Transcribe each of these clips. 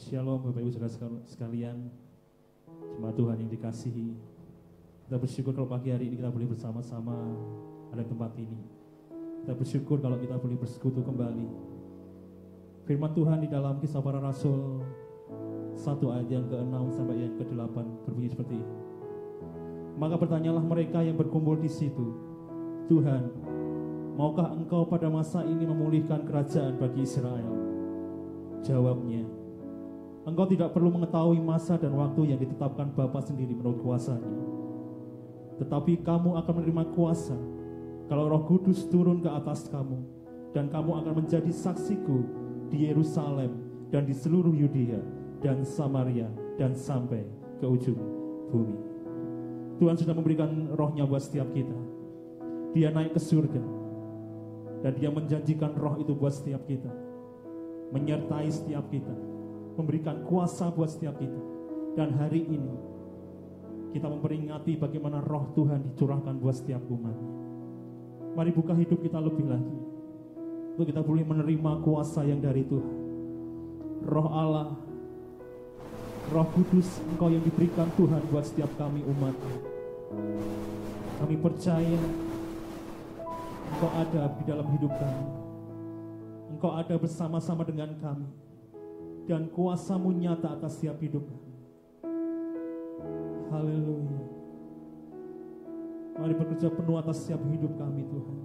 Shalom Bapak Ibu Saudara sekalian, jemaat Tuhan yang dikasihi. Kita bersyukur kalau pagi hari ini kita boleh bersama-sama ada di tempat ini. Kita bersyukur kalau kita boleh bersekutu kembali. Firman Tuhan di dalam Kisah Para Rasul 1 ayat yang ke-6 sampai yang ke-8 berbunyi seperti ini. Maka bertanyalah mereka yang berkumpul di situ, Tuhan, maukah Engkau pada masa ini memulihkan kerajaan bagi Israel? Jawabnya, Engkau tidak perlu mengetahui masa dan waktu yang ditetapkan Bapa sendiri menurut kuasanya. Tetapi kamu akan menerima kuasa kalau Roh Kudus turun ke atas kamu, dan kamu akan menjadi saksiku di Yerusalem dan di seluruh Yudea dan Samaria dan sampai ke ujung bumi. Tuhan sudah memberikan rohnya buat setiap kita. Dia naik ke surga dan dia menjanjikan roh itu buat setiap kita, menyertai setiap kita, memberikan kuasa buat setiap kita. Dan hari ini kita memperingati bagaimana roh Tuhan dicurahkan buat setiap umatnya. Mari buka hidup kita lebih lagi untuk kita boleh menerima kuasa yang dari Tuhan. Roh Allah, Roh Kudus, Engkau yang diberikan Tuhan buat setiap kami umat-Nya. Kami percaya Engkau ada di dalam hidup kami. Engkau ada bersama-sama dengan kami, dan kuasa-Mu nyata atas setiap hidup kami. Haleluya. Mari bekerja penuh atas setiap hidup kami, Tuhan.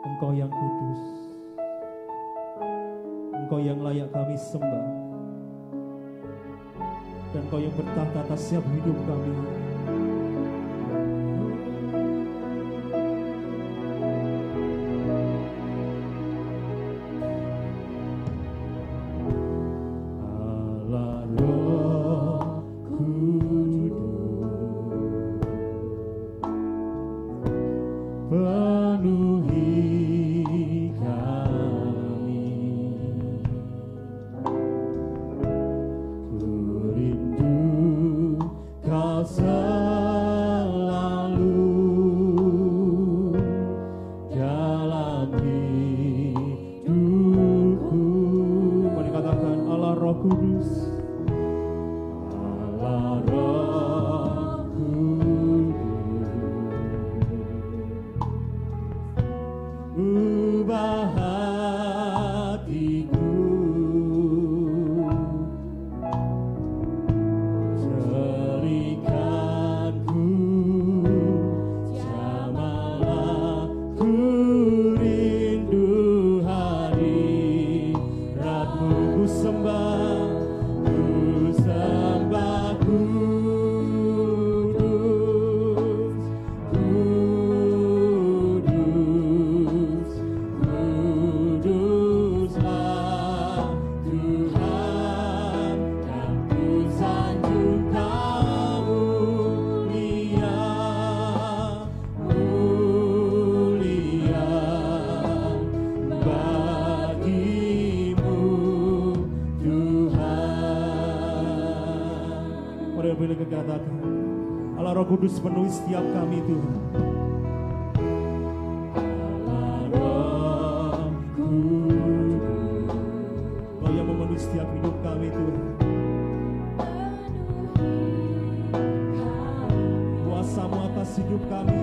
Engkau yang kudus, Engkau yang layak kami sembah, dan Engkau yang bertahta atas setiap hidup kami. Kudus penuhi setiap kami, Tuhan. Kau yang memenuhi setiap hidup kami, Tuhan. Kuasa-Mu atas hidup kami.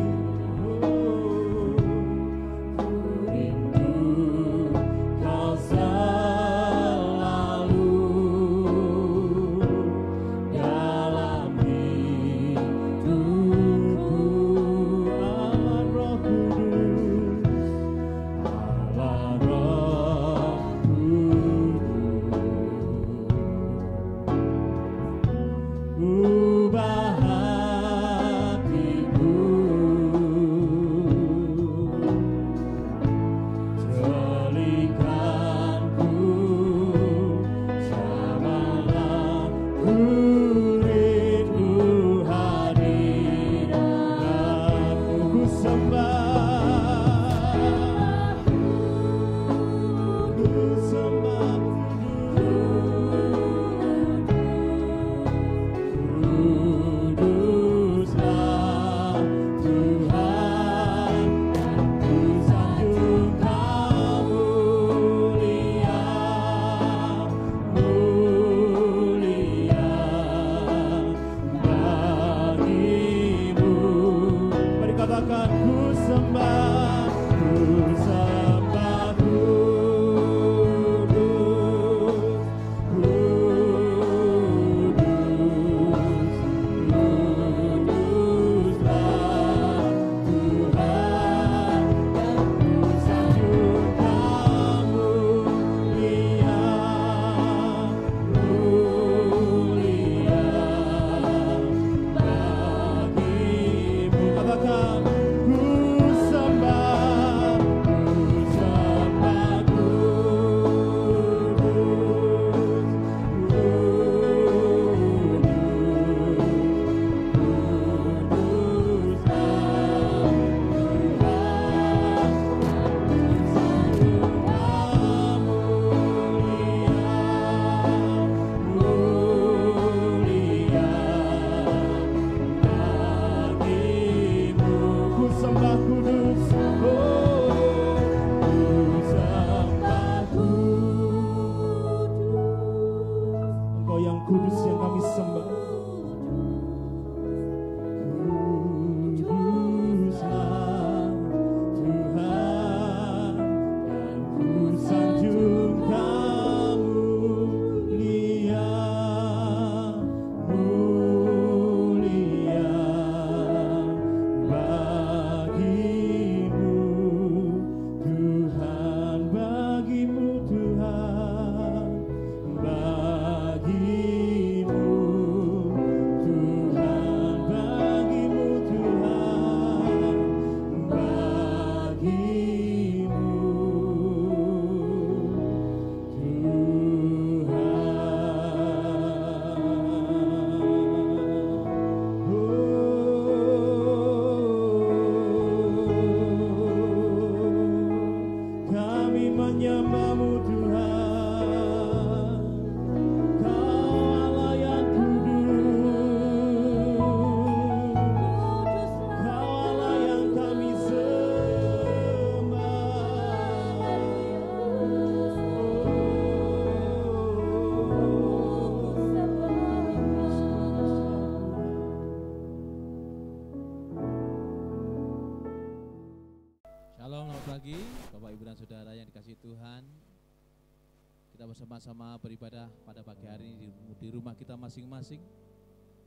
Bersama-sama beribadah pada pagi hari ini di rumah kita masing-masing.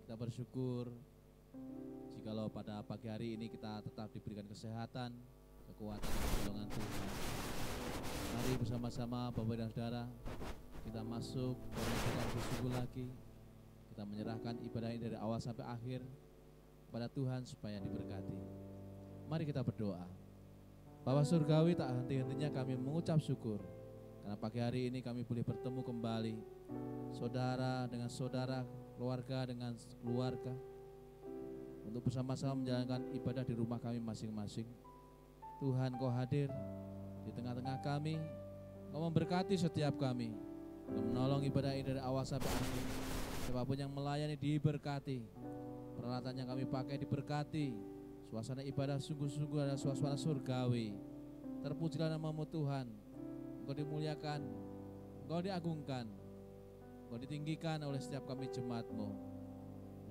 Kita bersyukur jikalau pada pagi hari ini kita tetap diberikan kesehatan, kekuatan, dan pertolongan Tuhan. Mari bersama-sama Bapak dan Saudara kita masuk dan bersyukur lagi. Kita menyerahkan ibadah ini dari awal sampai akhir kepada Tuhan supaya diberkati. Mari kita berdoa. Bapa Surgawi, tak henti-hentinya kami mengucap syukur karena pagi hari ini kami boleh bertemu kembali, saudara dengan saudara, keluarga dengan keluarga, untuk bersama-sama menjalankan ibadah di rumah kami masing-masing. Tuhan, Kau hadir di tengah-tengah kami, Kau memberkati setiap kami, Kau menolong ibadah ini dari awal sampai akhir. Siapapun yang melayani diberkati, peralatan yang kami pakai diberkati, suasana ibadah sungguh-sungguh adalah suasana surgawi. Terpujilah nama-Mu Tuhan. Engkau dimuliakan, Engkau diagungkan, Engkau ditinggikan oleh setiap kami jemaat-Mu.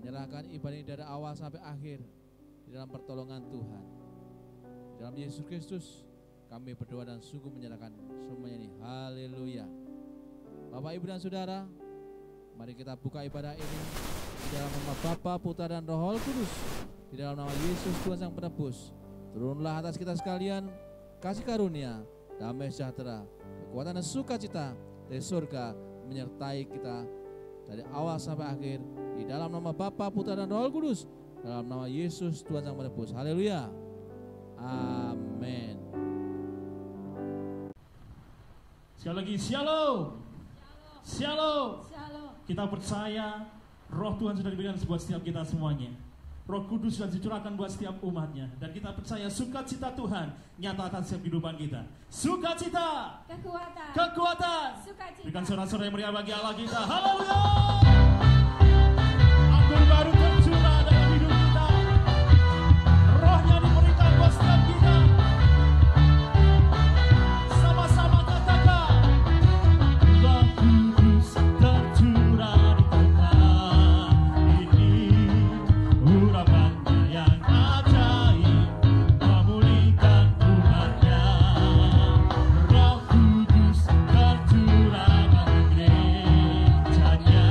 Menyerahkan ibadah ini dari awal sampai akhir di dalam pertolongan Tuhan. Di dalam Yesus Kristus kami berdoa dan sungguh menyerahkan semuanya ini. Haleluya. Bapak, Ibu dan Saudara, mari kita buka ibadah ini di dalam nama Bapa, Putra dan Roh Kudus. Di dalam nama Yesus Tuhan Sang Penebus, turunlah atas kita sekalian kasih karunia, damai sejahtera, kekuatan dan sukacita dari surga menyertai kita dari awal sampai akhir. Di dalam nama Bapa, Putra dan Roh Kudus, dalam nama Yesus Tuhan Sang Penebus. Haleluya. Amin. Sekali lagi, shalom. Shalom. Kita percaya Roh Tuhan sudah diberikan buat setiap kita semuanya. Roh Kudus sudah dicurahkan buat setiap umatnya. Dan kita percaya sukacita Tuhan nyata atas setiap kehidupan kita. Sukacita, kekuatan, sukacita. Berikan sorak-sorai yang meriah bagi Allah kita. Haleluya. Anggur baru tercurah dalam hidup kita. Rohnya diberikan buat setiap kita. Sama-sama katakan, Roh Kudus tercurah di tempat ini. Urapannya yang ajaib memulihkan umatnya. Roh Kudus tercurah bagi gerejanya.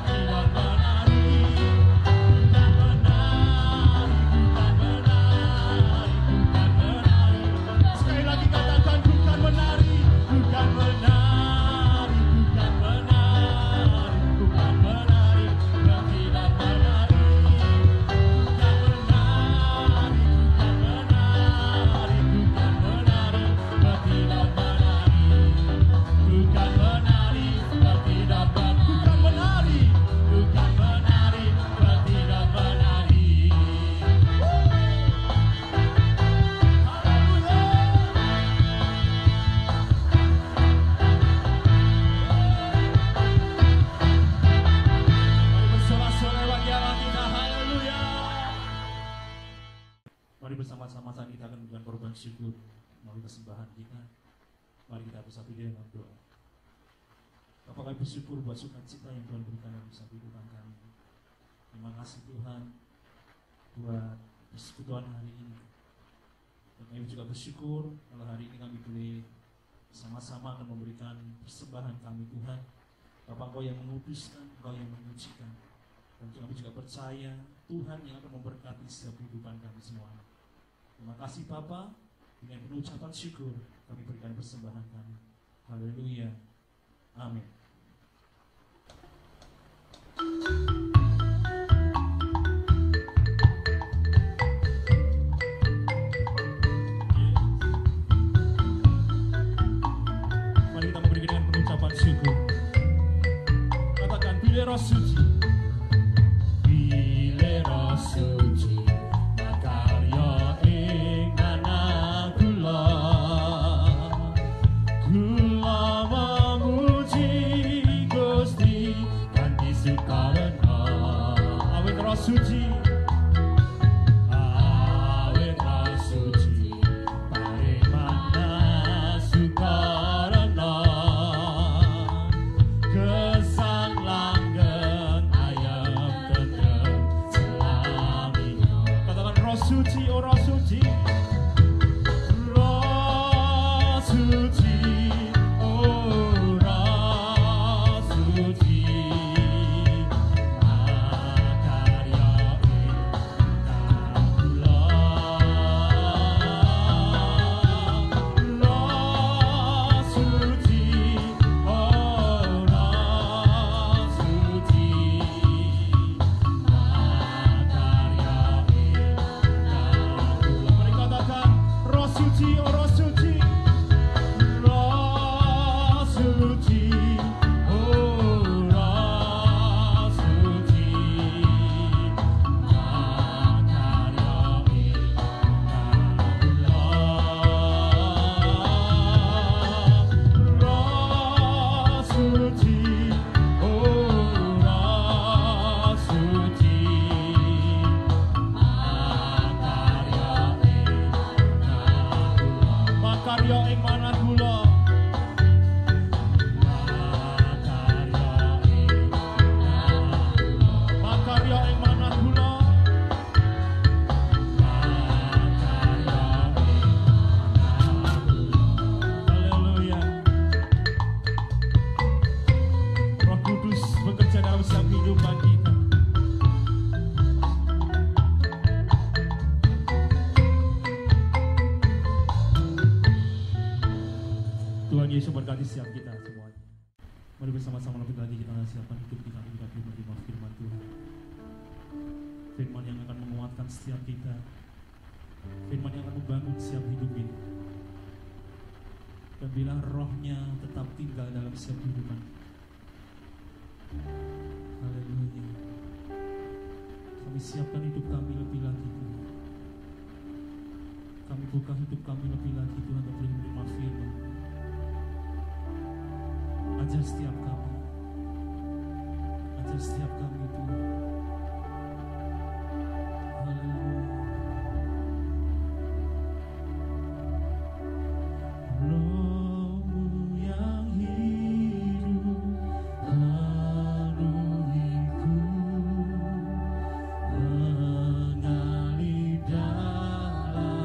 Bersama-sama saat kita akan memberikan korban syukur melalui persembahan kita. Mari kita bersatu dengan doa. Bapak, kami bersyukur buat sukacita yang Tuhan berikan dalam satu kehidupan kami. Terima kasih Tuhan buat persekutuan hari ini. Dan kami juga bersyukur kalau hari ini kami boleh sama-sama akan memberikan persembahan kami Tuhan. Bapak, Engkau yang menguduskan, Engkau yang menyucikan. Dan kami juga percaya Tuhan yang akan memberkati setiap kehidupan kami semua. Terima kasih Bapa, dengan penuh ucapan syukur kami berikan persembahan kami. Haleluya. Amin. Mari kita memberikan dengan penuh ucapan syukur. Katakan, pilih roh suci. Pilih roh suci. Makarya ing anak kula Yesus berkati setiap kita semuanya. Mari bersama-sama lebih lagi kita siapkan hidup kita menerima firman Tuhan. Firman yang akan menguatkan setiap kita. Firman yang akan membangun setiap hidup ini. Dan bila rohnya tetap tinggal dalam setiap kehidupan. Haleluya. Kami siapkan hidup kami lebih lagi Tuhan. Kami buka hidup kami lebih lagi Tuhan untuk boleh menerima firman. Ajar setiap kami Tuhan. Haleluya. Roh-Mu yang hidup penuhiku, mengalir dalamku.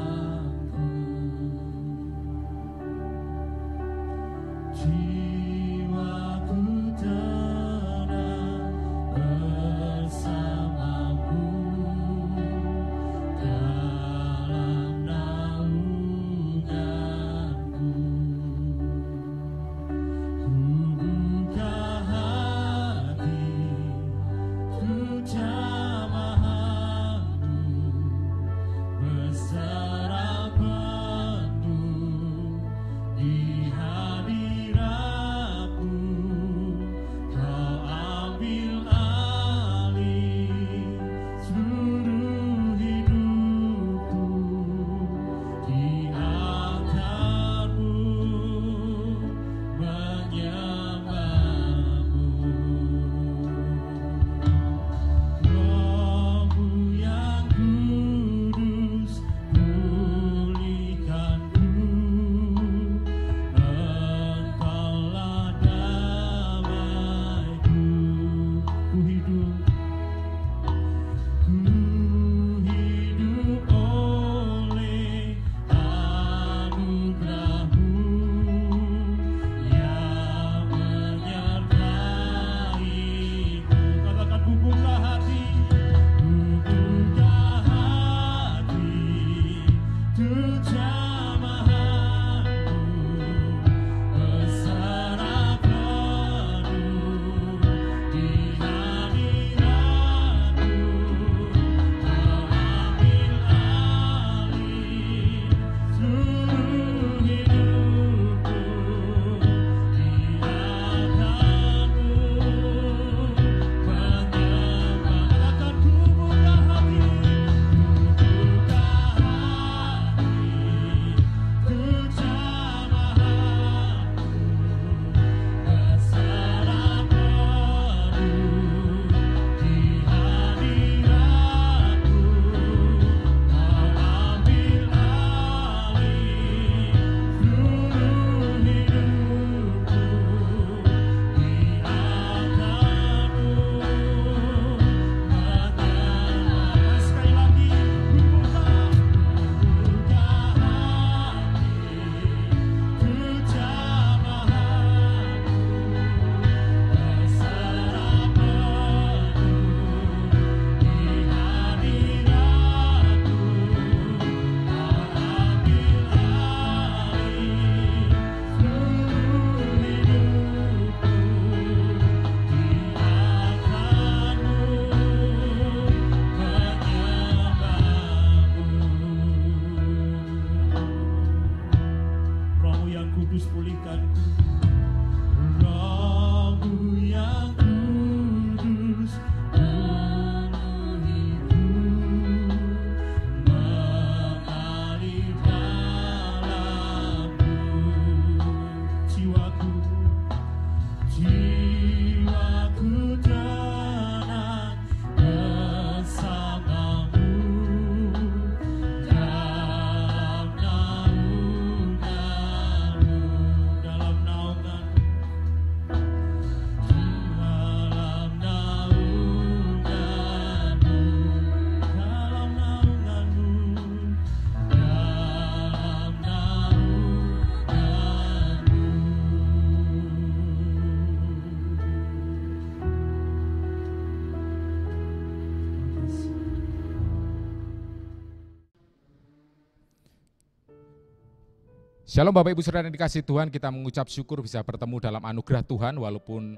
Shalom Bapak Ibu Saudara yang dikasihi Tuhan, kita mengucap syukur bisa bertemu dalam anugerah Tuhan walaupun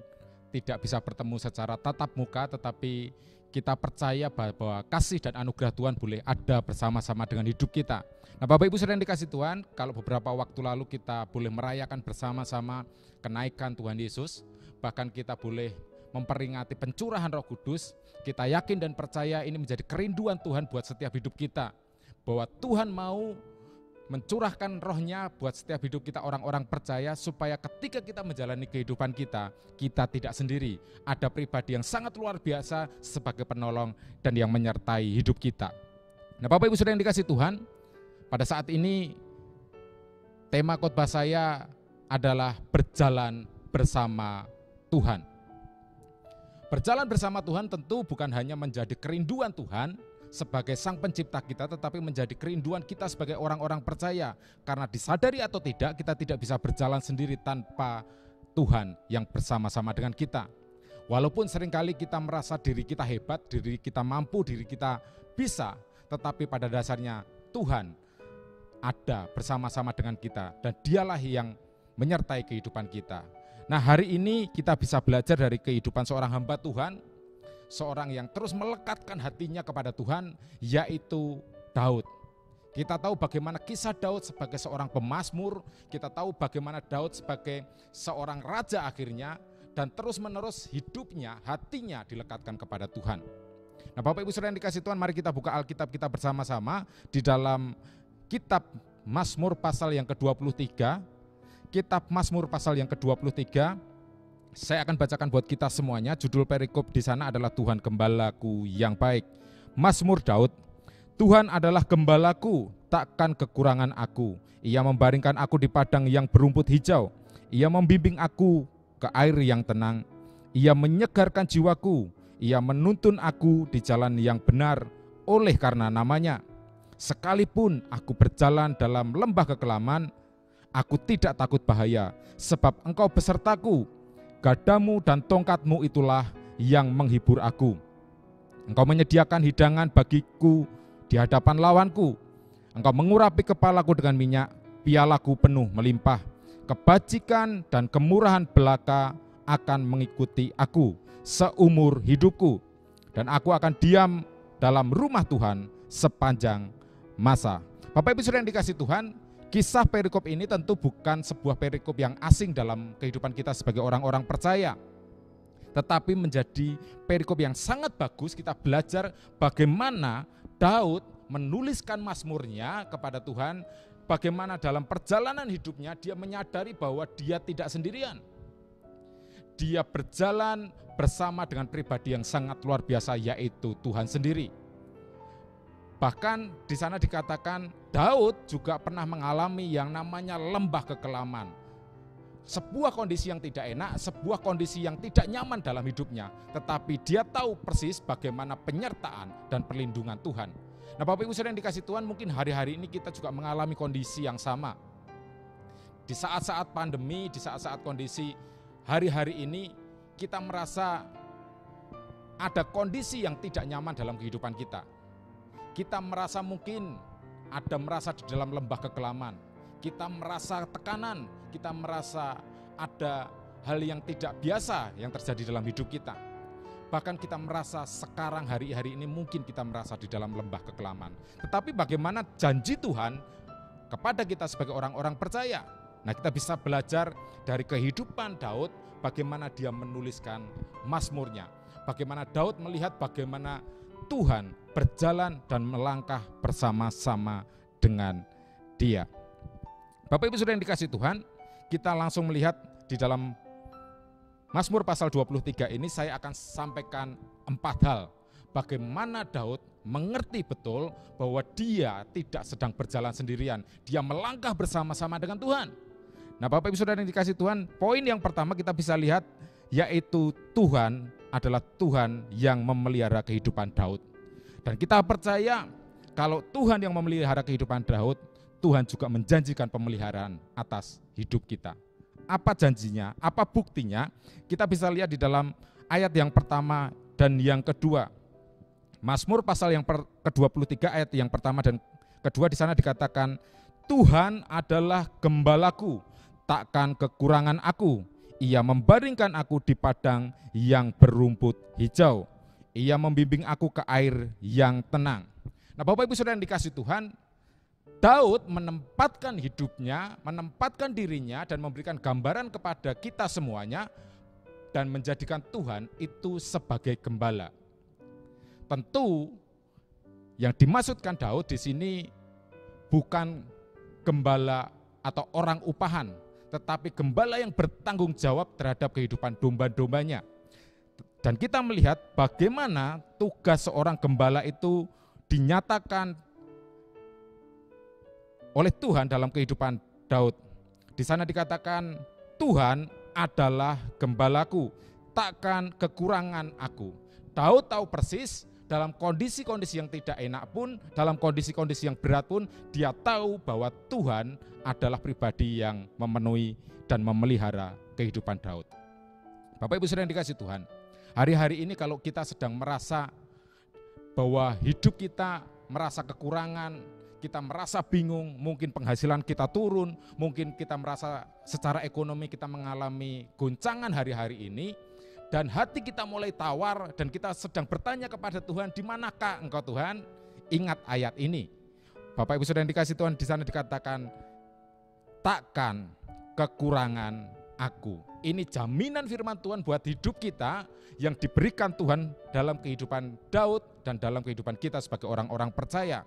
tidak bisa bertemu secara tatap muka, tetapi kita percaya bahwa kasih dan anugerah Tuhan boleh ada bersama-sama dengan hidup kita. Nah Bapak Ibu Saudara yang dikasihi Tuhan, kalau beberapa waktu lalu kita boleh merayakan bersama-sama kenaikan Tuhan Yesus, bahkan kita boleh memperingati pencurahan Roh Kudus, kita yakin dan percaya ini menjadi kerinduan Tuhan buat setiap hidup kita, bahwa Tuhan mau mencurahkan rohnya buat setiap hidup kita orang-orang percaya supaya ketika kita menjalani kehidupan kita tidak sendiri. Ada pribadi yang sangat luar biasa sebagai penolong dan yang menyertai hidup kita. Nah Bapak Ibu Saudara yang dikasihi Tuhan, pada saat ini tema khotbah saya adalah berjalan bersama Tuhan. Berjalan bersama Tuhan tentu bukan hanya menjadi kerinduan Tuhan sebagai sang pencipta kita, tetapi menjadi kerinduan kita sebagai orang-orang percaya. Karena disadari atau tidak, kita tidak bisa berjalan sendiri tanpa Tuhan yang bersama-sama dengan kita. Walaupun seringkali kita merasa diri kita hebat, diri kita mampu, diri kita bisa, tetapi pada dasarnya Tuhan ada bersama-sama dengan kita dan dialah yang menyertai kehidupan kita. Nah hari ini kita bisa belajar dari kehidupan seorang hamba Tuhan, seorang yang terus melekatkan hatinya kepada Tuhan, yaitu Daud. Kita tahu bagaimana kisah Daud sebagai seorang pemazmur, kita tahu bagaimana Daud sebagai seorang raja akhirnya, dan terus menerus hidupnya, hatinya dilekatkan kepada Tuhan. Nah Bapak Ibu Saudara yang dikasihi Tuhan, mari kita buka Alkitab kita bersama-sama di dalam kitab Mazmur pasal yang ke-23, kitab Mazmur pasal yang ke-23, saya akan bacakan buat kita semuanya. Judul perikop di sana adalah Tuhan Gembalaku yang baik. Mazmur Daud. Tuhan adalah gembalaku, takkan kekurangan aku. Ia membaringkan aku di padang yang berumput hijau. Ia membimbing aku ke air yang tenang. Ia menyegarkan jiwaku. Ia menuntun aku di jalan yang benar oleh karena namanya. Sekalipun aku berjalan dalam lembah kekelaman, aku tidak takut bahaya, sebab Engkau besertaku. Gadamu dan tongkatmu itulah yang menghibur aku. Engkau menyediakan hidangan bagiku di hadapan lawanku. Engkau mengurapi kepalaku dengan minyak, pialaku penuh melimpah. Kebajikan dan kemurahan belaka akan mengikuti aku seumur hidupku. Dan aku akan diam dalam rumah Tuhan sepanjang masa. Bapak Ibu Saudara yang dikasihi Tuhan, kisah perikop ini tentu bukan sebuah perikop yang asing dalam kehidupan kita sebagai orang-orang percaya. Tetapi menjadi perikop yang sangat bagus. Kita belajar bagaimana Daud menuliskan mazmurnya kepada Tuhan. Bagaimana dalam perjalanan hidupnya dia menyadari bahwa dia tidak sendirian. Dia berjalan bersama dengan pribadi yang sangat luar biasa, yaitu Tuhan sendiri. Bahkan di sana dikatakan Daud juga pernah mengalami yang namanya lembah kekelaman. Sebuah kondisi yang tidak enak, sebuah kondisi yang tidak nyaman dalam hidupnya. Tetapi dia tahu persis bagaimana penyertaan dan perlindungan Tuhan. Nah Bapak Ibu Saudara yang dikasihi Tuhan, mungkin hari-hari ini kita juga mengalami kondisi yang sama. Di saat-saat pandemi, di saat-saat kondisi hari-hari ini, kita merasa ada kondisi yang tidak nyaman dalam kehidupan kita. Kita merasa mungkin merasa di dalam lembah kekelaman. Kita merasa tekanan, kita merasa ada hal yang tidak biasa yang terjadi dalam hidup kita. Bahkan kita merasa sekarang hari-hari ini mungkin kita merasa di dalam lembah kekelaman. Tetapi bagaimana janji Tuhan kepada kita sebagai orang-orang percaya? Nah kita bisa belajar dari kehidupan Daud, bagaimana dia menuliskan mazmurnya. Bagaimana Daud melihat bagaimana Tuhan berjalan dan melangkah bersama-sama dengan dia. Bapak Ibu Saudara yang dikasihi Tuhan, kita langsung melihat di dalam Mazmur pasal 23 ini saya akan sampaikan 4 hal. Bagaimana Daud mengerti betul bahwa dia tidak sedang berjalan sendirian. Dia melangkah bersama-sama dengan Tuhan. Nah Bapak Ibu Saudara yang dikasihi Tuhan, poin yang pertama kita bisa lihat yaitu Tuhan adalah Tuhan yang memelihara kehidupan Daud. Dan kita percaya kalau Tuhan yang memelihara kehidupan Daud, Tuhan juga menjanjikan pemeliharaan atas hidup kita. Apa janjinya? Apa buktinya? Kita bisa lihat di dalam ayat yang pertama dan yang kedua. Mazmur pasal yang ke-23 ayat yang pertama dan kedua di sana dikatakan, Tuhan adalah gembalaku, takkan kekurangan aku. Ia membaringkan aku di padang yang berumput hijau. Ia membimbing aku ke air yang tenang. Nah, Bapak Ibu Saudara yang dikasihi Tuhan, Daud menempatkan hidupnya, menempatkan dirinya dan memberikan gambaran kepada kita semuanya dan menjadikan Tuhan itu sebagai gembala. Tentu yang dimaksudkan Daud di sini bukan gembala atau orang upahan, tetapi gembala yang bertanggung jawab terhadap kehidupan domba-dombanya. Dan kita melihat bagaimana tugas seorang gembala itu dinyatakan oleh Tuhan dalam kehidupan Daud. Di sana dikatakan, Tuhan adalah gembalaku, takkan kekurangan aku. Daud tahu persis dalam kondisi-kondisi yang tidak enak pun, dalam kondisi-kondisi yang berat pun, dia tahu bahwa Tuhan adalah pribadi yang memenuhi dan memelihara kehidupan Daud. Bapak Ibu Saudara yang dikasihi Tuhan, hari-hari ini kalau kita sedang merasa bahwa hidup kita merasa kekurangan, kita merasa bingung, mungkin penghasilan kita turun, mungkin kita merasa secara ekonomi kita mengalami goncangan hari-hari ini, dan hati kita mulai tawar dan kita sedang bertanya kepada Tuhan, di manakah Engkau Tuhan? Ingat ayat ini. Bapak Ibu Saudara yang dikasihi Tuhan, di sana dikatakan, takkan kekurangan aku. Ini jaminan firman Tuhan buat hidup kita yang diberikan Tuhan dalam kehidupan Daud dan dalam kehidupan kita sebagai orang-orang percaya.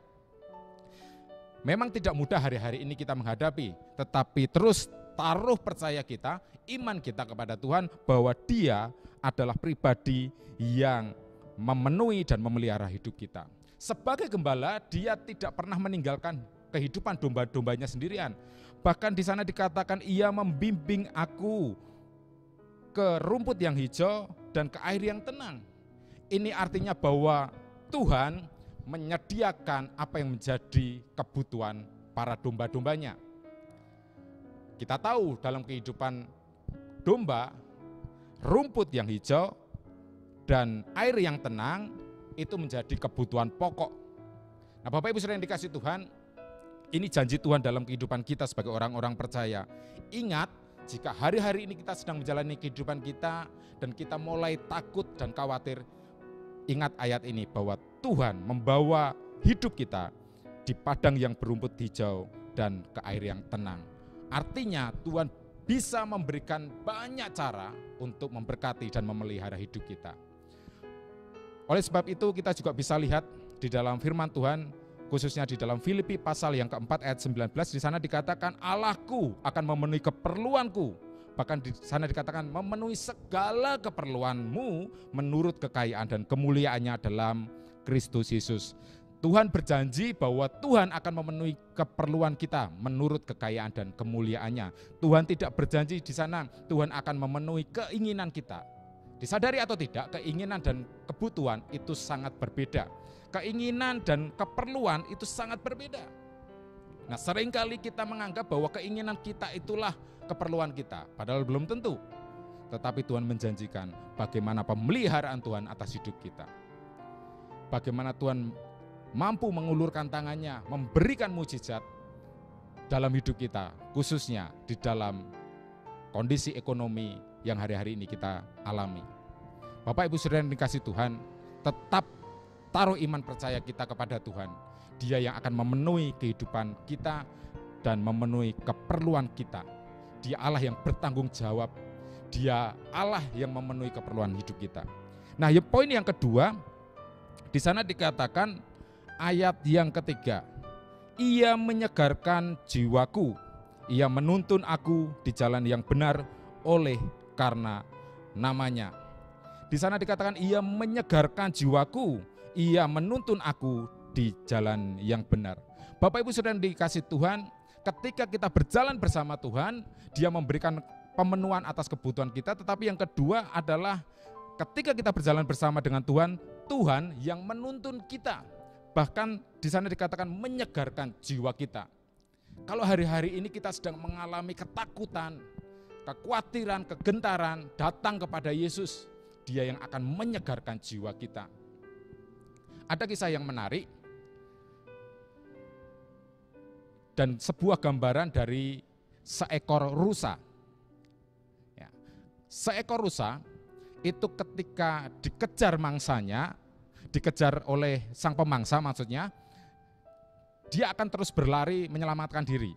Memang tidak mudah hari-hari ini kita menghadapi, tetapi terus taruh percaya kita, iman kita kepada Tuhan bahwa Dia adalah pribadi yang memenuhi dan memelihara hidup kita. Sebagai gembala, Dia tidak pernah meninggalkan kehidupan domba-dombanya sendirian. Bahkan di sana dikatakan, Ia membimbing aku ke rumput yang hijau dan ke air yang tenang. Ini artinya bahwa Tuhan menyediakan apa yang menjadi kebutuhan para domba-dombanya. Kita tahu dalam kehidupan domba, rumput yang hijau dan air yang tenang itu menjadi kebutuhan pokok. Nah, Bapak Ibu Saudara yang dikasihi Tuhan, ini janji Tuhan dalam kehidupan kita sebagai orang-orang percaya. Ingat, jika hari-hari ini kita sedang menjalani kehidupan kita dan kita mulai takut dan khawatir, ingat ayat ini bahwa Tuhan membawa hidup kita di padang yang berumput hijau dan ke air yang tenang. Artinya Tuhan bisa memberikan banyak cara untuk memberkati dan memelihara hidup kita. Oleh sebab itu kita juga bisa lihat di dalam firman Tuhan, khususnya di dalam Filipi pasal yang keempat ayat 19, di sana dikatakan Allahku akan memenuhi keperluanku. Bahkan di sana dikatakan memenuhi segala keperluanmu menurut kekayaan dan kemuliaannya dalam Kristus Yesus. Tuhan berjanji bahwa Tuhan akan memenuhi keperluan kita menurut kekayaan dan kemuliaannya. Tuhan tidak berjanji di sana Tuhan akan memenuhi keinginan kita. Disadari atau tidak, keinginan dan kebutuhan itu sangat berbeda. Keinginan dan keperluan itu sangat berbeda. Nah, seringkali kita menganggap bahwa keinginan kita itulah keperluan kita, padahal belum tentu. Tetapi Tuhan menjanjikan bagaimana pemeliharaan Tuhan atas hidup kita. Bagaimana Tuhan mampu mengulurkan tangannya, memberikan mujizat dalam hidup kita, khususnya di dalam kondisi ekonomi yang hari-hari ini kita alami. Bapak Ibu Saudara yang dikasihi Tuhan, tetap taruh iman percaya kita kepada Tuhan. Dia yang akan memenuhi kehidupan kita dan memenuhi keperluan kita. Dia Allah yang bertanggung jawab. Dia Allah yang memenuhi keperluan hidup kita. Nah, poin yang kedua, di sana dikatakan ayat yang ketiga, Ia menyegarkan jiwaku, Ia menuntun aku di jalan yang benar oleh karena namanya. Di sana dikatakan Ia menyegarkan jiwaku, Ia menuntun aku di jalan yang benar. Bapak Ibu Saudara yang dikasihi Tuhan, ketika kita berjalan bersama Tuhan, Dia memberikan pemenuhan atas kebutuhan kita. Tetapi yang kedua adalah ketika kita berjalan bersama dengan Tuhan, Tuhan yang menuntun kita. Bahkan di sana dikatakan menyegarkan jiwa kita. Kalau hari-hari ini kita sedang mengalami ketakutan, kekhawatiran, kegentaran, datang kepada Yesus. Dia yang akan menyegarkan jiwa kita. Ada kisah yang menarik. dan sebuah gambaran dari seekor rusa. Ya. Seekor rusa itu ketika dikejar mangsanya, dikejar oleh sang pemangsa maksudnya, dia akan terus berlari menyelamatkan diri.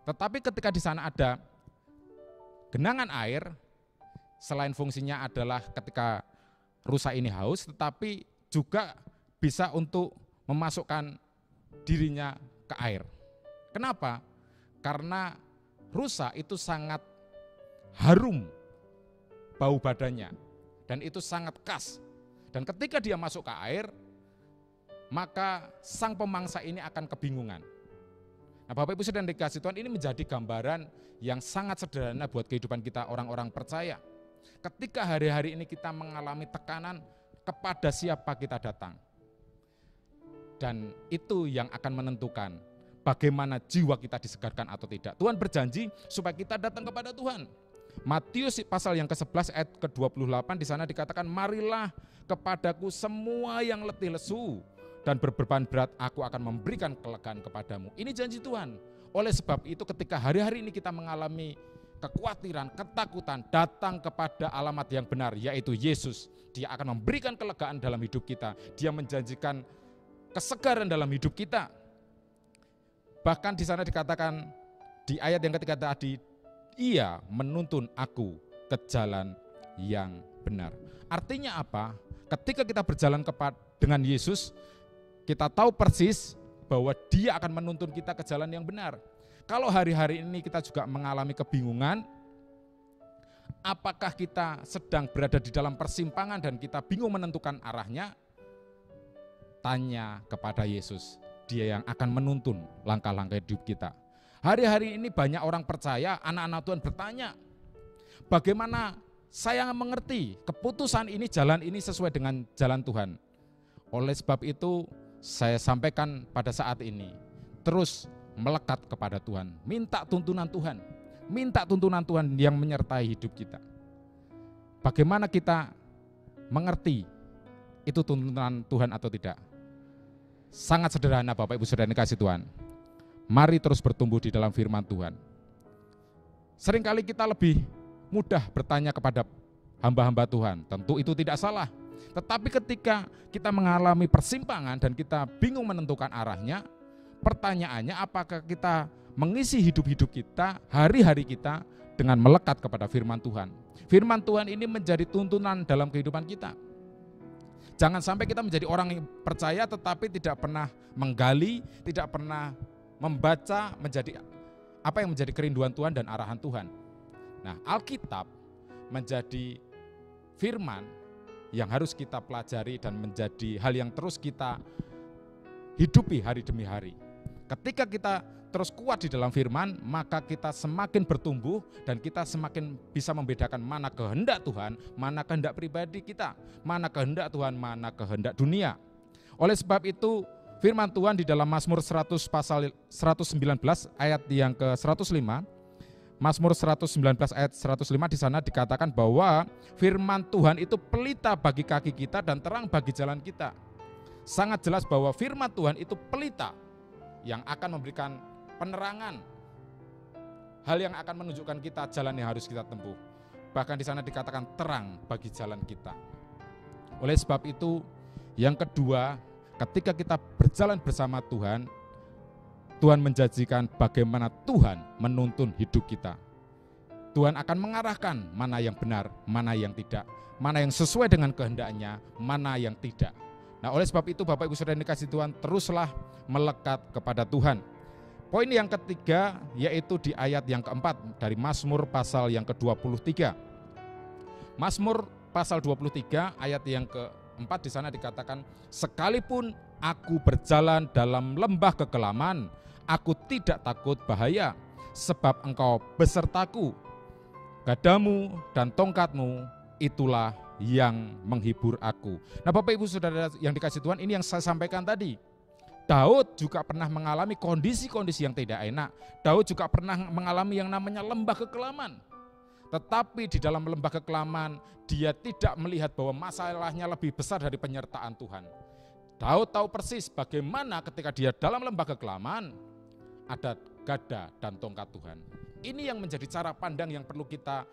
Tetapi ketika di sana ada genangan air, selain fungsinya adalah ketika rusa ini haus, tetapi juga bisa untuk memasukkan dirinya ke air. Kenapa? Karena rusa itu sangat harum bau badannya dan itu sangat khas. Dan ketika dia masuk ke air, maka sang pemangsa ini akan kebingungan. Nah, Bapak Ibu Saudara yang dikasihi Tuhan, ini menjadi gambaran yang sangat sederhana buat kehidupan kita orang-orang percaya. Ketika hari-hari ini kita mengalami tekanan, kepada siapa kita datang. Dan itu yang akan menentukan bagaimana jiwa kita disegarkan atau tidak. Tuhan berjanji supaya kita datang kepada Tuhan. Matius pasal yang ke-11 ayat ke-28 di sana dikatakan, marilah kepadaku semua yang letih lesu dan berbeban berat, aku akan memberikan kelegaan kepadamu. Ini janji Tuhan. Oleh sebab itu ketika hari-hari ini kita mengalami kekhawatiran, ketakutan, datang kepada alamat yang benar, yaitu Yesus. Dia akan memberikan kelegaan dalam hidup kita. Dia menjanjikan kesegaran dalam hidup kita. Bahkan di sana dikatakan di ayat yang ketiga tadi, Ia menuntun aku ke jalan yang benar. Artinya apa? Ketika kita berjalan dengan Yesus, kita tahu persis bahwa Dia akan menuntun kita ke jalan yang benar. Kalau hari-hari ini kita juga mengalami kebingungan, apakah kita sedang berada di dalam persimpangan dan kita bingung menentukan arahnya? Tanya kepada Yesus, Dia yang akan menuntun langkah-langkah hidup kita. Hari-hari ini banyak orang percaya, anak-anak Tuhan bertanya, bagaimana saya mengerti keputusan ini, jalan ini sesuai dengan jalan Tuhan. Oleh sebab itu saya sampaikan pada saat ini, terus melekat kepada Tuhan, minta tuntunan Tuhan yang menyertai hidup kita. Bagaimana kita mengerti itu tuntunan Tuhan atau tidak? Sangat sederhana Bapak Ibu Saudara yang dikasihi Tuhan. Mari terus bertumbuh di dalam firman Tuhan. Seringkali kita lebih mudah bertanya kepada hamba-hamba Tuhan, tentu itu tidak salah. Tetapi ketika kita mengalami persimpangan dan kita bingung menentukan arahnya, pertanyaannya apakah kita mengisi hidup-hidup kita, hari-hari kita dengan melekat kepada firman Tuhan. Firman Tuhan ini menjadi tuntunan dalam kehidupan kita. Jangan sampai kita menjadi orang yang percaya tetapi tidak pernah menggali, tidak pernah membaca menjadi apa yang menjadi kerinduan Tuhan dan arahan Tuhan. Nah, Alkitab menjadi firman yang harus kita pelajari dan menjadi hal yang terus kita hidupi hari demi hari. Ketika kita terus kuat di dalam firman, maka kita semakin bertumbuh dan kita semakin bisa membedakan mana kehendak Tuhan, mana kehendak pribadi kita, mana kehendak Tuhan, mana kehendak dunia. Oleh sebab itu, firman Tuhan di dalam Mazmur 100 pasal 119 ayat yang ke-105, Mazmur 119 ayat 105 di sana dikatakan bahwa firman Tuhan itu pelita bagi kaki kita dan terang bagi jalan kita. Sangat jelas bahwa firman Tuhan itu pelita yang akan memberikan penerangan, hal yang akan menunjukkan kita jalan yang harus kita tempuh. Bahkan di sana dikatakan terang bagi jalan kita. Oleh sebab itu, yang kedua, ketika kita berjalan bersama Tuhan, Tuhan menjanjikan bagaimana Tuhan menuntun hidup kita. Tuhan akan mengarahkan mana yang benar, mana yang tidak, mana yang sesuai dengan kehendaknya, mana yang tidak. Nah, oleh sebab itu Bapak Ibu Saudara yang dikasihi Tuhan, teruslah melekat kepada Tuhan. Poin yang ketiga yaitu di ayat yang keempat dari Mazmur pasal yang ke-23. Mazmur pasal 23 ayat yang keempat di sana dikatakan, sekalipun aku berjalan dalam lembah kekelaman, aku tidak takut bahaya, sebab engkau besertaku, gadamu dan tongkatmu itulah yang menghibur aku. Nah Bapak Ibu Saudara yang dikasihi Tuhan, ini yang saya sampaikan tadi. Daud juga pernah mengalami kondisi-kondisi yang tidak enak. Daud juga pernah mengalami yang namanya lembah kekelaman. Tetapi di dalam lembah kekelaman, dia tidak melihat bahwa masalahnya lebih besar dari penyertaan Tuhan. Daud tahu persis bagaimana ketika dia dalam lembah kekelaman, ada gada dan tongkat Tuhan. Ini yang menjadi cara pandang yang perlu kita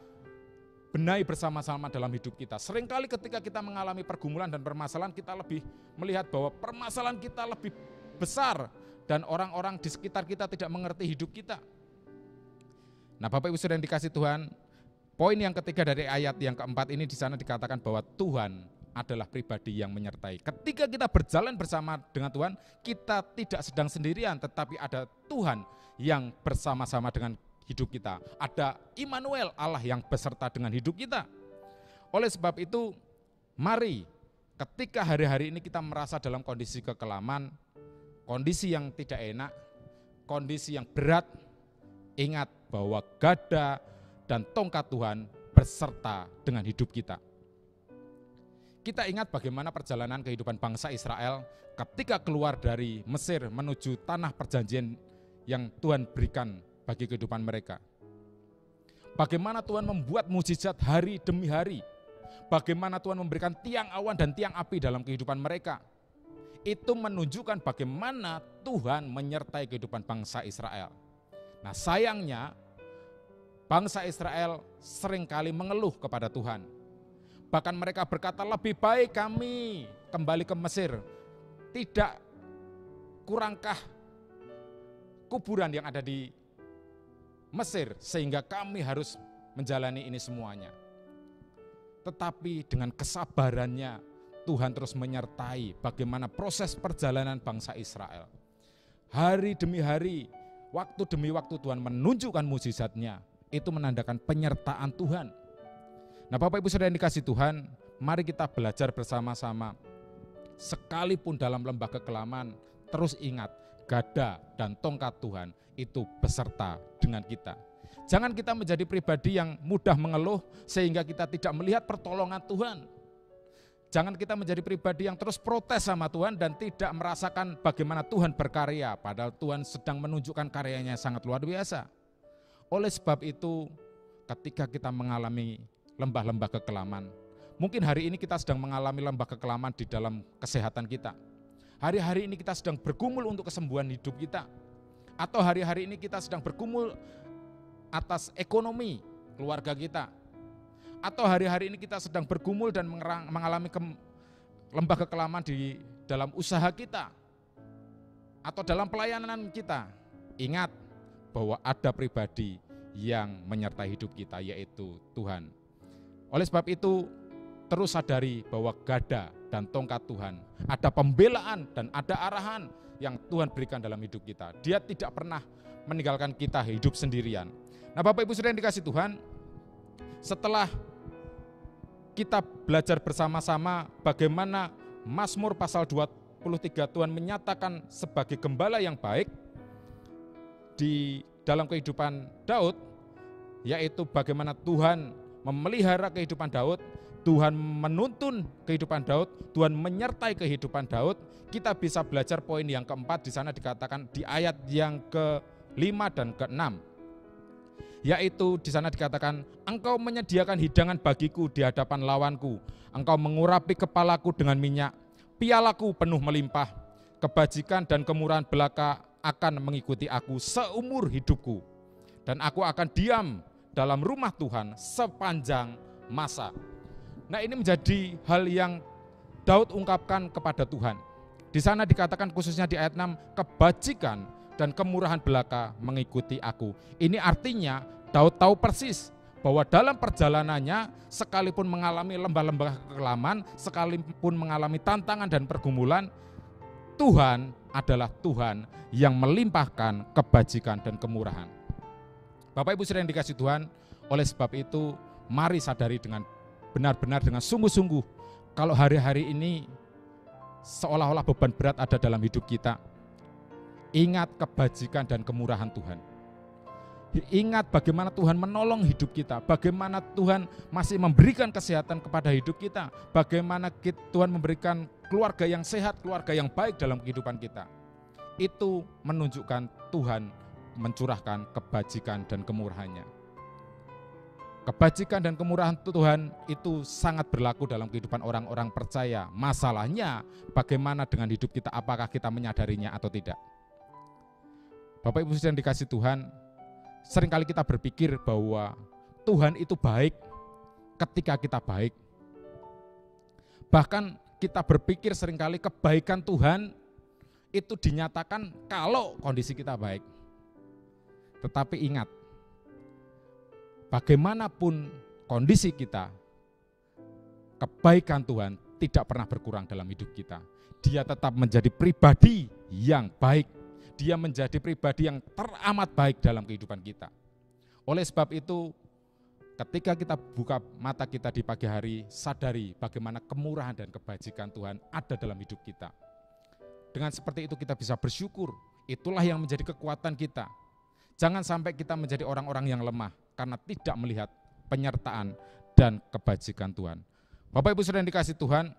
benahi bersama-sama dalam hidup kita. Seringkali ketika kita mengalami pergumulan dan permasalahan, kita lebih melihat bahwa permasalahan kita lebih besar dan orang-orang di sekitar kita tidak mengerti hidup kita. Nah, Bapak Ibu Saudara yang dikasih Tuhan, poin yang ketiga dari ayat yang keempat ini di sana dikatakan bahwa Tuhan adalah pribadi yang menyertai. Ketika kita berjalan bersama dengan Tuhan, kita tidak sedang sendirian, tetapi ada Tuhan yang bersama-sama dengan hidup kita. Ada Immanuel, Allah yang beserta dengan hidup kita. Oleh sebab itu, mari ketika hari-hari ini kita merasa dalam kondisi kekelaman, kondisi yang tidak enak, kondisi yang berat, ingat bahwa gada dan tongkat Tuhan beserta dengan hidup kita. Kita ingat bagaimana perjalanan kehidupan bangsa Israel ketika keluar dari Mesir menuju tanah perjanjian yang Tuhan berikan bagi kehidupan mereka. Bagaimana Tuhan membuat mukjizat hari demi hari. Bagaimana Tuhan memberikan tiang awan dan tiang api dalam kehidupan mereka. Itu menunjukkan bagaimana Tuhan menyertai kehidupan bangsa Israel. Nah, sayangnya bangsa Israel seringkali mengeluh kepada Tuhan. Bahkan mereka berkata, lebih baik kami kembali ke Mesir. Tidak kurangkah kuburan yang ada di Mesir sehingga kami harus menjalani ini semuanya. Tetapi dengan kesabarannya Tuhan terus menyertai bagaimana proses perjalanan bangsa Israel. Hari demi hari, waktu demi waktu Tuhan menunjukkan mukjizatnya. Itu menandakan penyertaan Tuhan. Nah, Bapak Ibu Saudara yang dikasih Tuhan, mari kita belajar bersama-sama. Sekalipun dalam lembah kekelaman, terus ingat gada dan tongkat Tuhan itu beserta dengan kita. Jangan kita menjadi pribadi yang mudah mengeluh sehingga kita tidak melihat pertolongan Tuhan. Jangan kita menjadi pribadi yang terus protes sama Tuhan dan tidak merasakan bagaimana Tuhan berkarya, padahal Tuhan sedang menunjukkan karyanya sangat luar biasa. Oleh sebab itu, ketika kita mengalami lembah-lembah kekelaman, mungkin hari ini kita sedang mengalami lembah kekelaman di dalam kesehatan kita. Hari-hari ini kita sedang bergumul untuk kesembuhan hidup kita. Atau hari-hari ini kita sedang bergumul atas ekonomi keluarga kita. Atau hari-hari ini kita sedang bergumul dan mengalami lembah kekelaman di dalam usaha kita. Atau dalam pelayanan kita. Ingat bahwa ada pribadi yang menyertai hidup kita, yaitu Tuhan. Oleh sebab itu, terus sadari bahwa gada dan tongkat Tuhan, ada pembelaan dan ada arahan yang Tuhan berikan dalam hidup kita. Dia tidak pernah meninggalkan kita hidup sendirian. Nah, Bapak Ibu Saudara yang dikasih Tuhan, setelah kita belajar bersama-sama bagaimana Mazmur pasal 23 Tuhan menyatakan sebagai gembala yang baik di dalam kehidupan Daud, yaitu bagaimana Tuhan memelihara kehidupan Daud, Tuhan menuntun kehidupan Daud, Tuhan menyertai kehidupan Daud. Kita bisa belajar poin yang keempat di sana dikatakan di ayat yang ke-5 dan ke-6. Yaitu di sana dikatakan, engkau menyediakan hidangan bagiku di hadapan lawanku, engkau mengurapi kepalaku dengan minyak, pialaku penuh melimpah, kebajikan dan kemurahan belaka akan mengikuti aku seumur hidupku, dan aku akan diam dalam rumah Tuhan sepanjang masa. Nah, ini menjadi hal yang Daud ungkapkan kepada Tuhan. Di sana dikatakan khususnya di ayat 6, kebajikan dan kemurahan belaka mengikuti aku. Ini artinya Daud tahu persis bahwa dalam perjalanannya sekalipun mengalami lembah-lembah kekelaman, sekalipun mengalami tantangan dan pergumulan, Tuhan adalah Tuhan yang melimpahkan kebajikan dan kemurahan. Bapak Ibu Saudara yang dikasih Tuhan, oleh sebab itu mari sadari dengan benar-benar dengan sungguh-sungguh kalau hari-hari ini seolah-olah beban berat ada dalam hidup kita. Ingat kebajikan dan kemurahan Tuhan. Ingat bagaimana Tuhan menolong hidup kita, bagaimana Tuhan masih memberikan kesehatan kepada hidup kita, bagaimana Tuhan memberikan keluarga yang sehat, keluarga yang baik dalam kehidupan kita. Itu menunjukkan Tuhan mencurahkan kebajikan dan kemurahannya. Kebajikan dan kemurahan Tuhan itu sangat berlaku dalam kehidupan orang-orang percaya. Masalahnya bagaimana dengan hidup kita, apakah kita menyadarinya atau tidak. Bapak Ibu yang dikasih Tuhan, seringkali kita berpikir bahwa Tuhan itu baik ketika kita baik. Bahkan kita berpikir seringkali kebaikan Tuhan itu dinyatakan kalau kondisi kita baik. Tetapi ingat, bagaimanapun kondisi kita, kebaikan Tuhan tidak pernah berkurang dalam hidup kita. Dia tetap menjadi pribadi yang baik. Dia menjadi pribadi yang teramat baik dalam kehidupan kita. Oleh sebab itu, ketika kita buka mata kita di pagi hari, sadari bagaimana kemurahan dan kebajikan Tuhan ada dalam hidup kita. Dengan seperti itu kita bisa bersyukur. Itulah yang menjadi kekuatan kita. Jangan sampai kita menjadi orang-orang yang lemah karena tidak melihat penyertaan dan kebajikan Tuhan. Bapak Ibu Saudara yang dikasih Tuhan,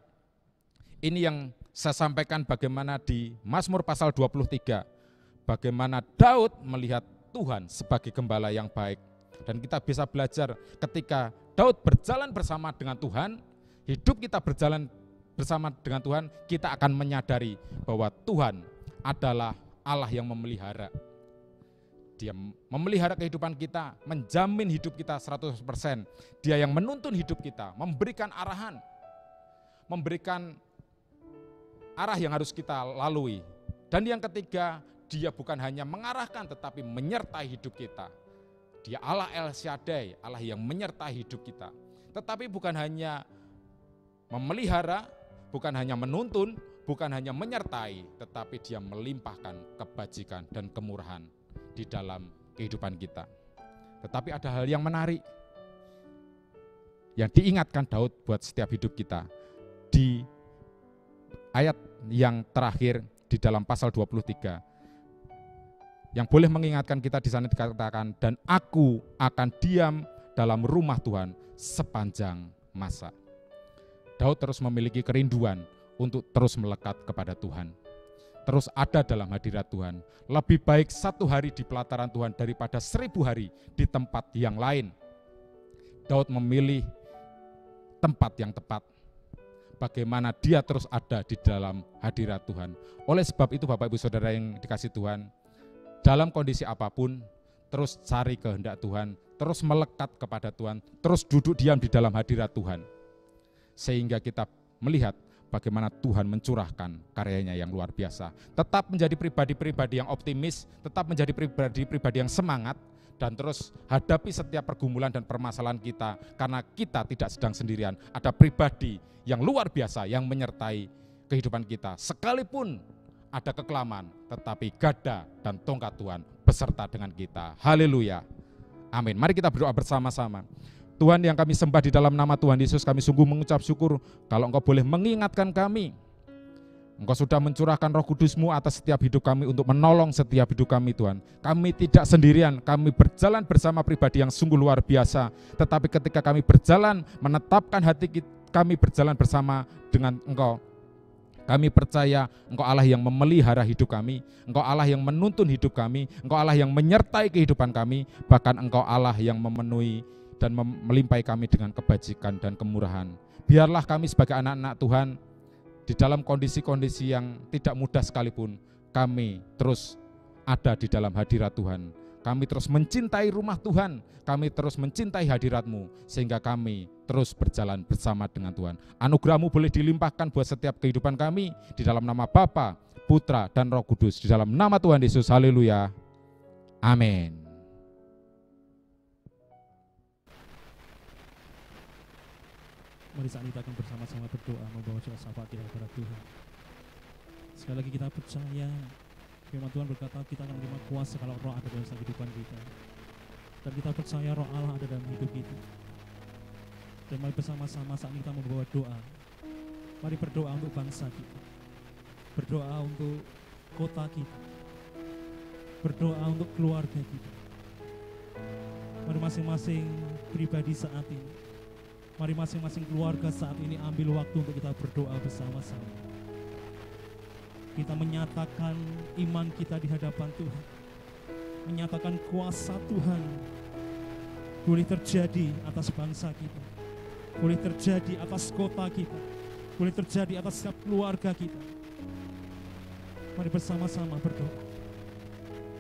ini yang saya sampaikan bagaimana di Mazmur pasal 23. Bagaimana Daud melihat Tuhan sebagai gembala yang baik. Dan kita bisa belajar ketika Daud berjalan bersama dengan Tuhan, hidup kita berjalan bersama dengan Tuhan, kita akan menyadari bahwa Tuhan adalah Allah yang memelihara. Dia memelihara kehidupan kita, menjamin hidup kita 100%. Dia yang menuntun hidup kita, memberikan arahan, memberikan arah yang harus kita lalui. Dan yang ketiga, Dia bukan hanya mengarahkan tetapi menyertai hidup kita. Dia Allah El Shaddai, Allah yang menyertai hidup kita. Tetapi bukan hanya memelihara, bukan hanya menuntun, bukan hanya menyertai, tetapi Dia melimpahkan kebajikan dan kemurahan di dalam kehidupan kita. Tetapi ada hal yang menarik yang diingatkan Daud buat setiap hidup kita. Di ayat yang terakhir di dalam pasal 23, yang boleh mengingatkan kita di sana dikatakan, dan aku akan diam dalam rumah Tuhan sepanjang masa. Daud terus memiliki kerinduan untuk terus melekat kepada Tuhan, terus ada dalam hadirat Tuhan. Lebih baik 1 hari di pelataran Tuhan daripada 1000 hari di tempat yang lain. Daud memilih tempat yang tepat. Bagaimana dia terus ada di dalam hadirat Tuhan. Oleh sebab itu Bapak Ibu Saudara yang dikasih Tuhan, dalam kondisi apapun, terus cari kehendak Tuhan, terus melekat kepada Tuhan, terus duduk diam di dalam hadirat Tuhan. Sehingga kita melihat bagaimana Tuhan mencurahkan karyanya yang luar biasa. Tetap menjadi pribadi-pribadi yang optimis, tetap menjadi pribadi-pribadi yang semangat, dan terus hadapi setiap pergumulan dan permasalahan kita, karena kita tidak sedang sendirian. Ada pribadi yang luar biasa yang menyertai kehidupan kita. Sekalipun ada kekelaman, tetapi gada dan tongkat Tuhan beserta dengan kita. Haleluya. Amin. Mari kita berdoa bersama-sama. Tuhan yang kami sembah di dalam nama Tuhan Yesus, kami sungguh mengucap syukur kalau Engkau boleh mengingatkan kami. Engkau sudah mencurahkan Roh Kudus-Mu atas setiap hidup kami untuk menolong setiap hidup kami Tuhan. Kami tidak sendirian, kami berjalan bersama pribadi yang sungguh luar biasa. Tetapi ketika kami berjalan, menetapkan hati kami berjalan bersama dengan Engkau, kami percaya Engkau Allah yang memelihara hidup kami, Engkau Allah yang menuntun hidup kami, Engkau Allah yang menyertai kehidupan kami, bahkan Engkau Allah yang memenuhi dan melimpahi kami dengan kebajikan dan kemurahan. Biarlah kami sebagai anak-anak Tuhan, di dalam kondisi-kondisi yang tidak mudah sekalipun, kami terus ada di dalam hadirat Tuhan. Kami terus mencintai rumah Tuhan, kami terus mencintai hadirat-Mu, sehingga kami terus berjalan bersama dengan Tuhan. Anugerah-Mu boleh dilimpahkan buat setiap kehidupan kami, di dalam nama Bapa, Putra, dan Roh Kudus, di dalam nama Tuhan Yesus. Haleluya. Amin. Mari saat kita akan bersama-sama berdoa, membawa doa syafaat kita kepada Tuhan. Sekali lagi kita percaya firman Tuhan berkata kita akan menerima kuasa kalau Roh ada dalam kehidupan kita. Dan kita percaya Roh Allah ada dalam hidup kita. Dan mari bersama-sama saat kita membawa doa. Mari berdoa untuk bangsa kita. Berdoa untuk kota kita. Berdoa untuk keluarga kita. Mari masing-masing pribadi saat ini, mari masing-masing keluarga saat ini ambil waktu untuk kita berdoa bersama-sama. Kita menyatakan iman kita di hadapan Tuhan. Menyatakan kuasa Tuhan boleh terjadi atas bangsa kita. Boleh terjadi atas kota kita. Boleh terjadi atas setiap keluarga kita. Mari bersama-sama berdoa.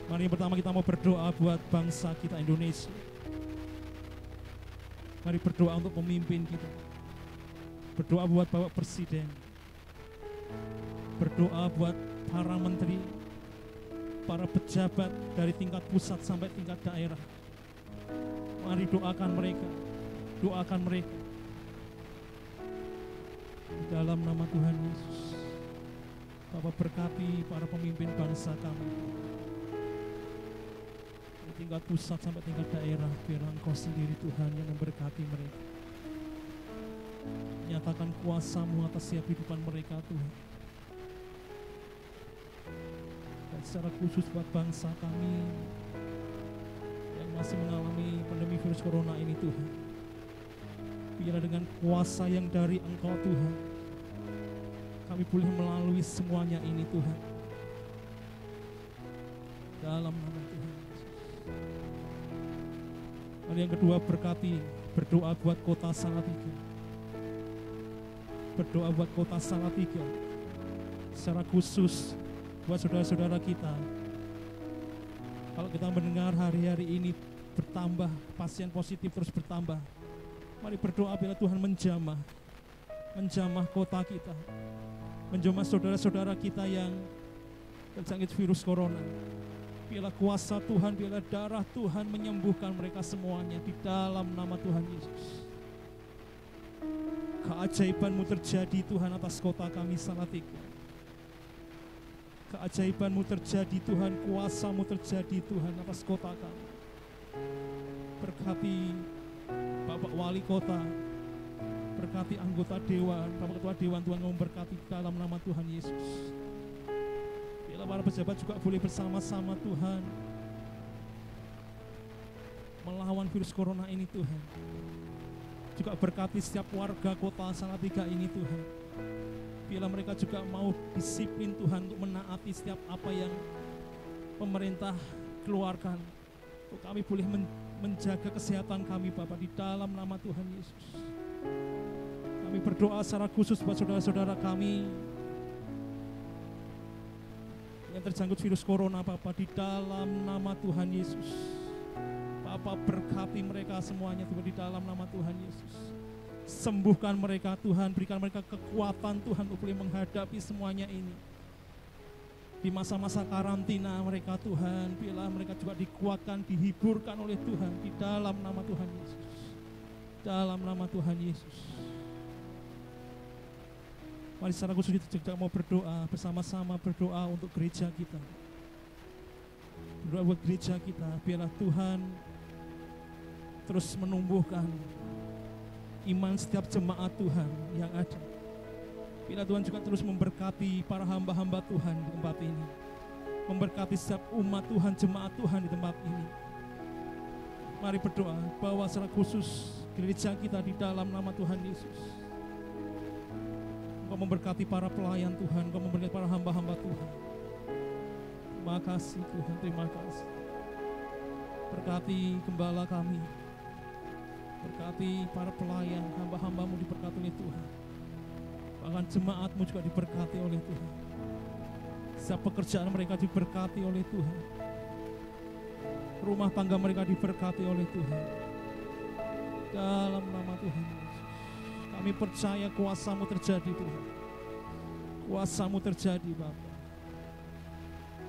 Mari yang pertama kita mau berdoa buat bangsa kita Indonesia. Mari berdoa untuk pemimpin kita. Berdoa buat Bapak Presiden. Berdoa buat para menteri, para pejabat dari tingkat pusat sampai tingkat daerah. Mari doakan mereka. Doakan mereka. Di dalam nama Tuhan Yesus. Bapak berkati para pemimpin bangsa kami. Dari tingkat pusat sampai tingkat daerah, biarlah Engkau sendiri Tuhan yang memberkati mereka. Nyatakan kuasa-Mu atas setiap kehidupan mereka Tuhan. Dan secara khusus buat bangsa kami yang masih mengalami pandemi virus corona ini Tuhan. Biarlah dengan kuasa yang dari Engkau Tuhan, kami boleh melalui semuanya ini Tuhan. Dalam nama Tuhan Yesus. Mari yang kedua berkati, berdoa buat kota Salatiga. Berdoa buat kota Salatiga. Secara khusus buat saudara-saudara kita. Kalau kita mendengar hari-hari ini bertambah, pasien positif terus bertambah. Mari berdoa bila Tuhan menjamah kota kita, menjamah saudara-saudara kita yang terjangkit virus corona. Biarlah kuasa Tuhan, biarlah darah Tuhan menyembuhkan mereka semuanya di dalam nama Tuhan Yesus. Keajaiban-Mu terjadi Tuhan atas kota kami Salatiga. Keajaiban-Mu terjadi Tuhan, kuasa-Mu terjadi Tuhan atas kota kami. Berkati Bapak Wali Kota, berkati anggota Dewan, Bapak Ketua Dewan, Tuhan memberkati dalam nama Tuhan Yesus. Biarlah para pejabat juga boleh bersama-sama Tuhan melawan virus corona ini Tuhan. Juga berkati setiap warga kota Salatiga ini Tuhan. Biarlah mereka juga mau disiplin Tuhan untuk menaati setiap apa yang pemerintah keluarkan. Untuk kami boleh menjaga kesehatan kami Bapak di dalam nama Tuhan Yesus. Kami berdoa secara khusus buat saudara-saudara kami yang terjangkit virus corona Bapak di dalam nama Tuhan Yesus. Bapak berkati mereka semuanya Tuhan di dalam nama Tuhan Yesus. Sembuhkan mereka Tuhan, berikan mereka kekuatan Tuhan untuk boleh menghadapi semuanya ini. Di masa-masa karantina mereka Tuhan, biarlah mereka juga dikuatkan, dihiburkan oleh Tuhan di dalam nama Tuhan Yesus. Dalam nama Tuhan Yesus. Mari secara khusus kita juga mau berdoa, bersama-sama berdoa untuk gereja kita. Berdoa buat gereja kita, biarlah Tuhan terus menumbuhkan iman setiap jemaat Tuhan yang ada. Bila Tuhan juga terus memberkati para hamba-hamba Tuhan di tempat ini. Memberkati setiap umat Tuhan, jemaat Tuhan di tempat ini. Mari berdoa bahwa secara khusus gereja kita di dalam nama Tuhan Yesus. Engkau memberkati para pelayan Tuhan, Engkau memberkati para hamba-hamba Tuhan. Terima kasih Tuhan, terima kasih. Berkati gembala kami. Berkati para pelayan, hamba-hamba-Mu diberkati oleh Tuhan. Bahkan jemaat-Mu juga diberkati oleh Tuhan. Setiap pekerjaan mereka diberkati oleh Tuhan. Rumah tangga mereka diberkati oleh Tuhan. Dalam nama Tuhan Yesus. Kami percaya kuasa-Mu terjadi Tuhan. Kuasa-Mu terjadi Bapa.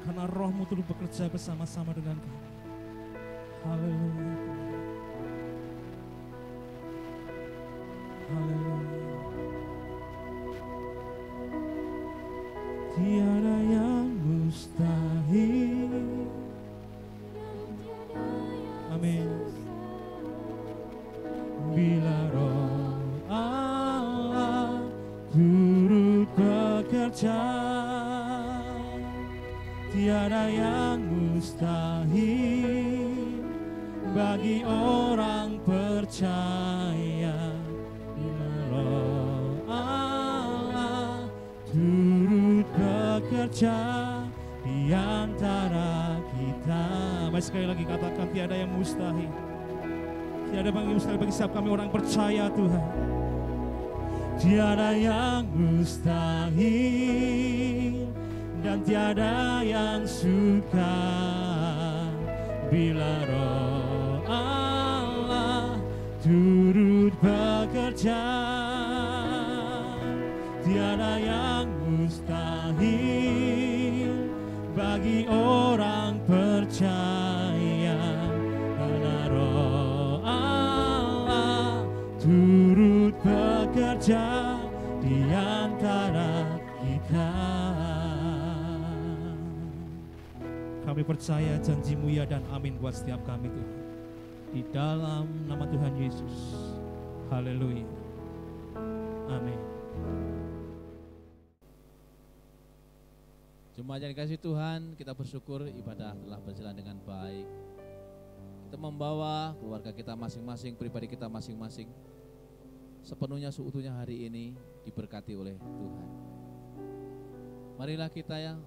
Karena Roh-Mu turut bekerja bersama-sama dengan kami. Haleluya. Haleluya. Tiada yang mustahil. Amin. Bila Roh Allah turut bekerja, tiada yang mustahil bagi orang percaya. Bila Roh Allah turut bekerja di antara kita. Mari sekali lagi katakan, tiada yang mustahil. Tiada yang mustahil bagi setiap kami orang percaya Tuhan. Tiada yang mustahil dan tiada yang sukar Bila Roh Allah turut bekerja, tiada yang mustahil bagi orang percaya. Karena Roh Allah turut bekerja di antara kita. Kami percaya janji-Mu ya dan amin buat setiap kami Tuhan. Di dalam nama Tuhan Yesus. Haleluya. Amin. Jemaat yang dikasihi Tuhan, kita bersyukur ibadah telah berjalan dengan baik. Kita membawa keluarga kita masing-masing, pribadi kita masing-masing, sepenuhnya seutuhnya hari ini diberkati oleh Tuhan. Marilah kita yang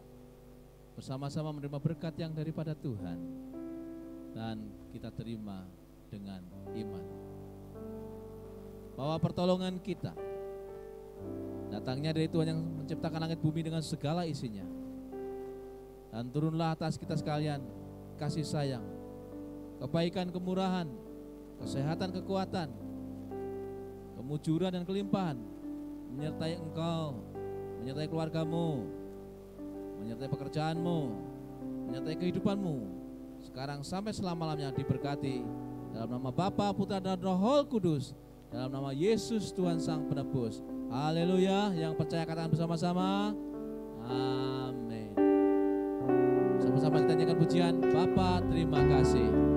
bersama-sama menerima berkat yang daripada Tuhan, dan kita terima dengan iman bahwa pertolongan kita datangnya dari Tuhan yang menciptakan langit bumi dengan segala isinya. Dan turunlah atas kita sekalian kasih sayang, kebaikan, kemurahan, kesehatan, kekuatan, kemujuran dan kelimpahan menyertai engkau, menyertai keluargamu, menyertai pekerjaanmu, menyertai kehidupanmu, sekarang sampai selama-lamanya diberkati. Dalam nama Bapa, Putra, dan Roh Kudus, dalam nama Yesus Tuhan Sang Penebus. Haleluya. Yang percaya katakan bersama-sama, amin. Sama-sama kita nyanyikan pujian, Bapa terima kasih.